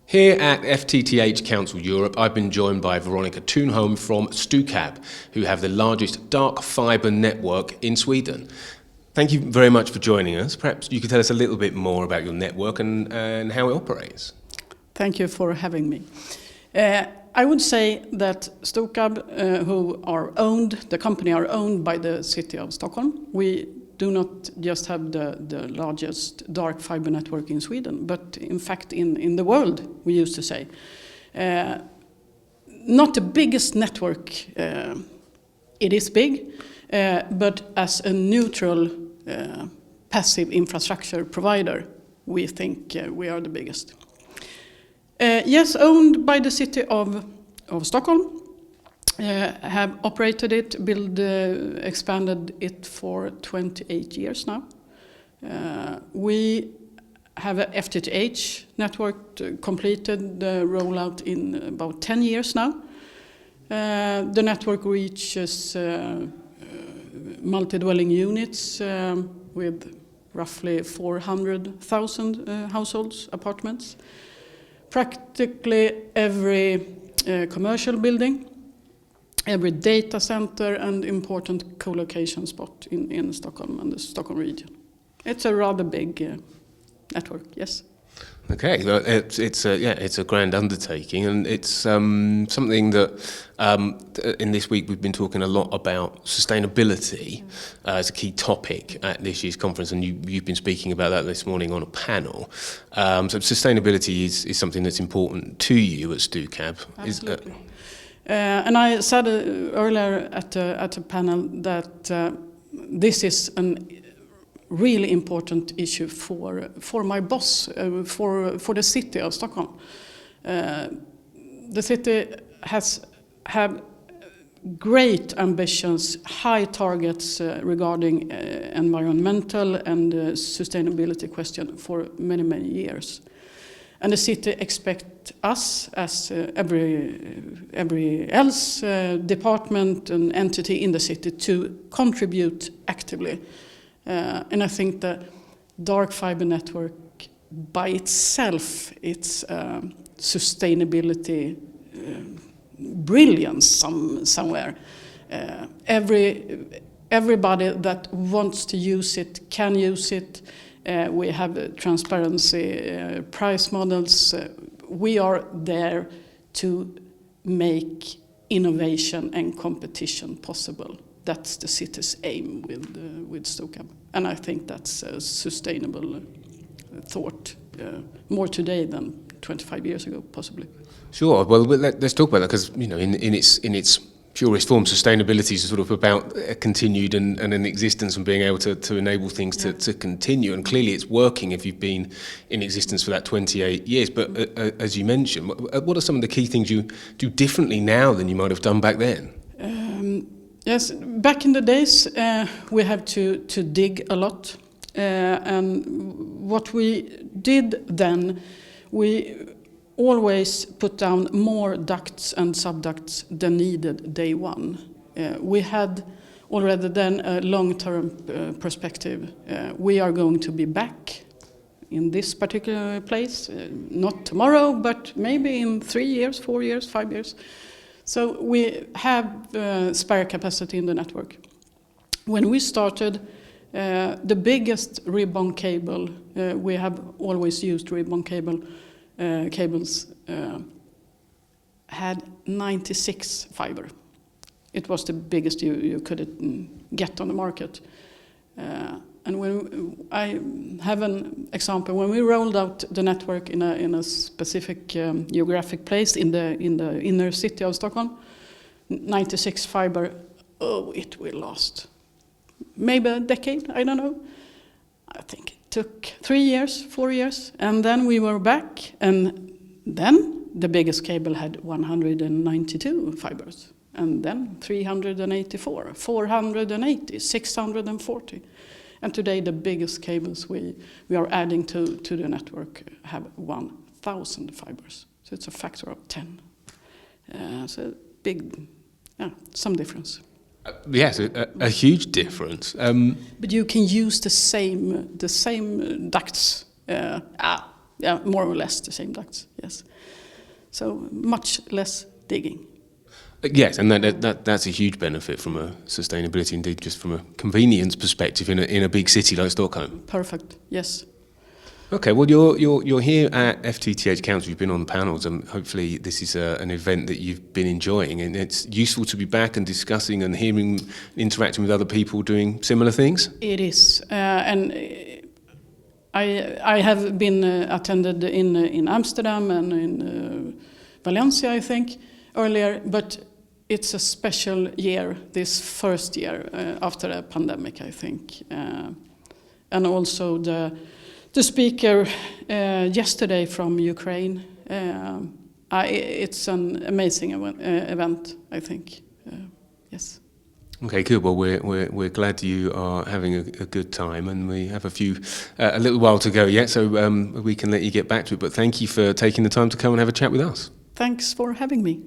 Here at FTTH Council Europe, I've been joined by Veronica Thunholm from Stokab, who have the largest dark fibre network in Sweden. Thank you very much for joining us. Perhaps you could tell us a little bit more about your network and how it operates. Thank you for having me. I would say that Stokab, the company are owned by the city of Stockholm. We do not just have the largest dark fiber network in Sweden, but in fact in the world, we used to say. Not the biggest network, it is big, but as a neutral passive infrastructure provider, we think we are the biggest. Yes, owned by the city of Stockholm. Have operated it, expanded it for 28 years now. We have a FTTH network completed the rollout in about 10 years now. The network reaches multi-dwelling units with roughly 400,000 households, apartments. Practically every commercial building, every data center and important co-location spot in Stockholm and the Stockholm region. It's a rather big network, yes. Okay, well, it's a grand undertaking, and it's something that in this week we've been talking a lot about sustainability as a key topic at this year's conference, and you've been speaking about that this morning on a panel. So sustainability is something that's important to you at Stokab. Absolutely. And I said earlier at a panel that this is a really important issue for my boss, for the city of Stockholm. The city have great ambitions, high targets regarding environmental and sustainability question for many, many years. And the city expects us, as every else department and entity in the city, to contribute actively. And I think the dark fiber network by itself, it's sustainability brilliance somewhere. Everybody that wants to use it can use it. We have transparency price models. We are there to make innovation and competition possible. That's the city's aim with Stokab. And I think that's a sustainable thought, more today than 25 years ago, possibly. Sure. Well, let's talk about that, because in its purest form, sustainability is sort of about a continued and an existence and being able to enable things to continue. And clearly it's working if you've been in existence for that 28 years. But as you mentioned, what are some of the key things you do differently now than you might have done back then? Yes, back in the days, we had to dig a lot. And what we did then, we always put down more ducts and subducts than needed day one. We had already then a long-term perspective. We are going to be back in this particular place, not tomorrow, but maybe in 3 years, 4 years, 5 years. So we have spare capacity in the network. When we started, the biggest ribbon cable, we have always used ribbon cables, had 96 fiber. It was the biggest you could get on the market. And when I have an example, when we rolled out the network in a specific geographic place in the inner city of Stockholm, 96 fiber, it will last. Maybe a decade, I don't know. I think it took 3 years, 4 years, and then we were back, and then the biggest cable had 192 fibers, and then 384, 480, 640. And today the biggest cables we are adding to the network have 1,000 fibers. So it's a factor of 10. So big, some difference. Yes, a huge difference. But you can use the same ducts Yeah, more or less the same ducts, yes. So much less digging. Yes, and that's a huge benefit from a sustainability, indeed, just from a convenience perspective in a big city like Stockholm. Perfect, yes. Okay, well, you're here at FTTH Council. You've been on the panels, and hopefully this is an event that you've been enjoying, and it's useful to be back and discussing and hearing, interacting with other people doing similar things. It is, and I have been attended in Amsterdam and in Valencia, I think, earlier, but it's a special year, this first year after a pandemic, I think. And also the speaker yesterday from Ukraine, it's an amazing event, I think. Yes. Okay, good. Well, we're glad you are having a good time, and we have a little while to go yet, so we can let you get back to it. But thank you for taking the time to come and have a chat with us. Thanks for having me.